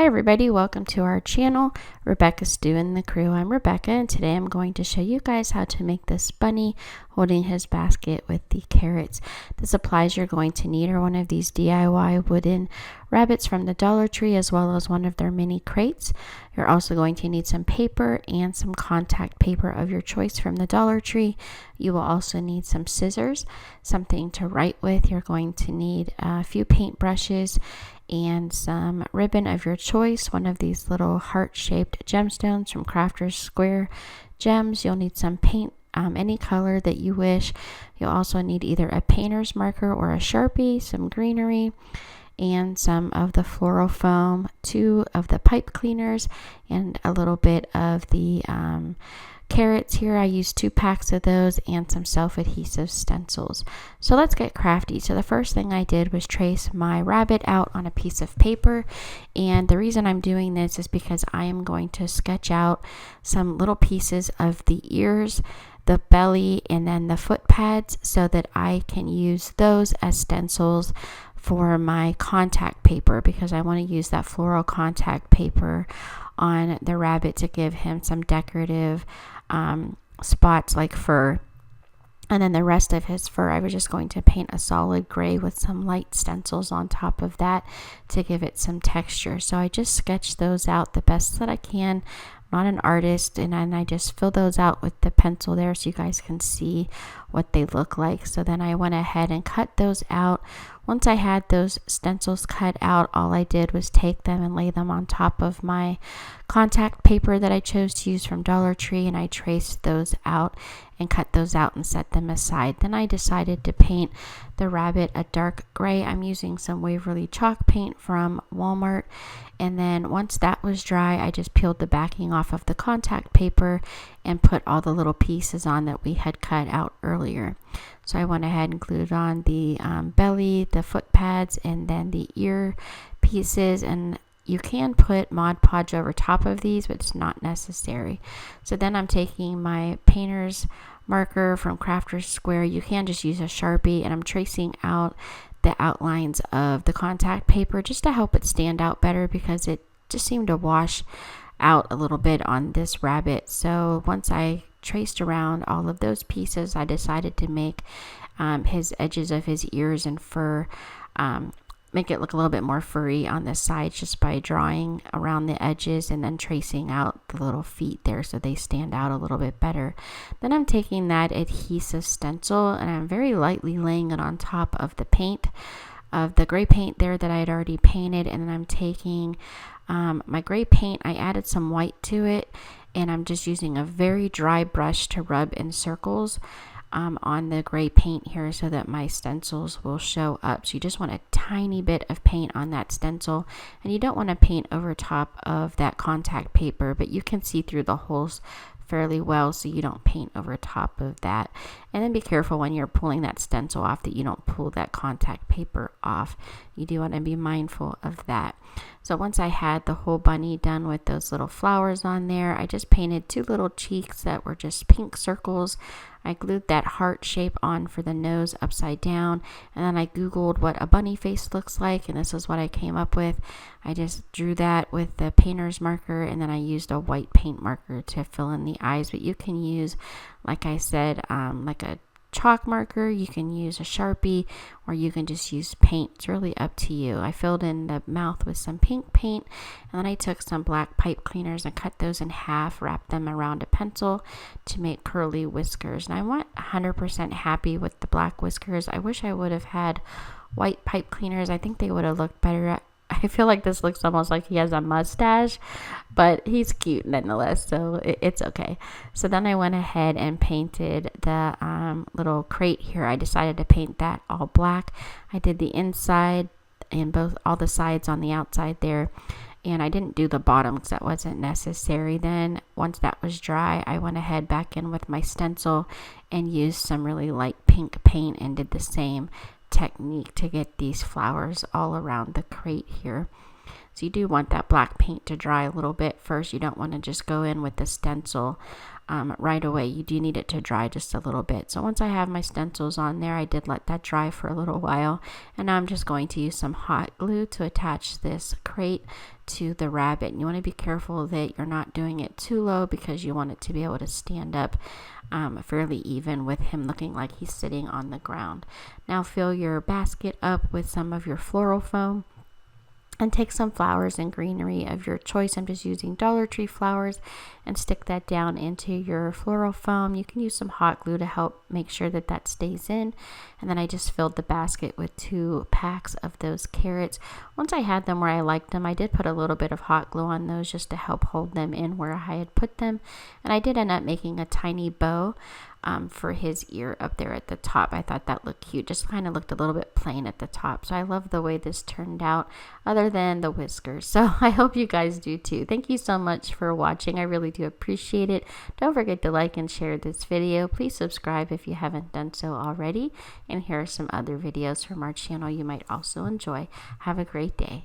Hi everybody, welcome to our channel, Rebecca Stew and the Crew. I'm Rebecca and today I'm going to show you guys how to make this bunny holding his basket with the carrots. The supplies you're going to need are one of these DIY wooden rabbits from the Dollar Tree, as well as one of their mini crates. You're also going to need some paper and some contact paper of your choice from the Dollar Tree. You will also need some scissors, something to write with. You're going to need a few paint brushes and some ribbon of your choice, one of these little heart-shaped gemstones from Crafter's Square Gems. You'll need some paint, any color that you wish. You'll also need either a painter's marker or a Sharpie, some greenery, and some of the floral foam, 2 of the pipe cleaners, and a little bit of the carrots here. I used 2 packs of those and some self-adhesive stencils. So let's get crafty. So the first thing I did was trace my rabbit out on a piece of paper, and the reason I'm doing this is because I am going to sketch out some little pieces of the ears, the belly, and then the foot pads so that I can use those as stencils for my contact paper, because I want to use that floral contact paper on the rabbit to give him some decorative spots like fur. And then the rest of his fur, I was just going to paint a solid gray with some light stencils on top of that to give it some texture. So I just sketched those out the best that I can. I'm not an artist, and then I just fill those out with the pencil there so you guys can see what they look like. So then I went ahead and cut those out. Once I had those stencils cut out, all I did was take them and lay them on top of my contact paper that I chose to use from Dollar Tree, and I traced those out and cut those out and set them aside. Then I decided to paint the rabbit a dark gray. I'm using some Waverly chalk paint from Walmart, and then once that was dry, I just peeled the backing off of the contact paper and put all the little pieces on that we had cut out earlier. So I went ahead and glued on the belly, the foot pads, and then the ear pieces, and you can put Mod Podge over top of these, but it's not necessary. So then I'm taking my painter's marker from Crafter's Square. You can just use a Sharpie, and I'm tracing out the outlines of the contact paper just to help it stand out better, because it just seemed to wash out a little bit on this rabbit. So once I traced around all of those pieces, I decided to make his edges of his ears and fur, make it look a little bit more furry on the sides just by drawing around the edges and then tracing out the little feet there so they stand out a little bit better. Then I'm taking that adhesive stencil and I'm very lightly laying it on top of the paint, of the gray paint there that I had already painted, and then I'm taking my gray paint, I added some white to it, and I'm just using a very dry brush to rub in circles on the gray paint here so that my stencils will show up. So you just want a tiny bit of paint on that stencil, and you don't want to paint over top of that contact paper, but you can see through the holes fairly well, so you don't paint over top of that. And then be careful when you're pulling that stencil off that you don't pull that contact paper off. You do want to be mindful of that. So once I had the whole bunny done with those little flowers on there, I just painted 2 little cheeks that were just pink circles. I glued that heart shape on for the nose upside down, and then I googled what a bunny face looks like, and this is what I came up with. I just drew that with the painter's marker, and then I used a white paint marker to fill in the eyes. But you can use, like I said, like a chalk marker, you can use a Sharpie, or you can just use paint. It's really up to you. I filled in the mouth with some pink paint, and then I took some black pipe cleaners and cut those in half, wrapped them around a pencil to make curly whiskers. And I want 100% happy with the black whiskers. I wish I would have had white pipe cleaners. I think they would have looked better. I feel like this looks almost like he has a mustache, but he's cute nonetheless, so it's okay. So then I went ahead and painted the little crate here. I decided to paint that all black. I did the inside and all the sides on the outside there, and I didn't do the bottom because that wasn't necessary. Then once that was dry, I went ahead back in with my stencil and used some really light pink paint and did the same technique to get these flowers all around the crate here. So you do want that black paint to dry a little bit first. You don't want to just go in with the stencil right away. You do need it to dry just a little bit. So once I have my stencils on there, I did let that dry for a little while, and now I'm just going to use some hot glue to attach this crate to the rabbit. And you want to be careful that you're not doing it too low, because you want it to be able to stand up fairly even with him looking like he's sitting on the ground. Now fill your basket up with some of your floral foam, and take some flowers and greenery of your choice. I'm just using Dollar Tree flowers, and stick that down into your floral foam. You can use some hot glue to help make sure that that stays in. And then I just filled the basket with 2 packs of those carrots. Once I had them where I liked them, I did put a little bit of hot glue on those just to help hold them in where I had put them. And I did end up making a tiny bow for his ear up there at the top. I thought that looked cute. Just kind of looked a little bit plain at the top. So I love the way this turned out, other than the whiskers. So I hope you guys do too. Thank you so much for watching. I really do appreciate it. Don't forget to like and share this video. Please subscribe if you haven't done so already. And here are some other videos from our channel you might also enjoy. Have a great day.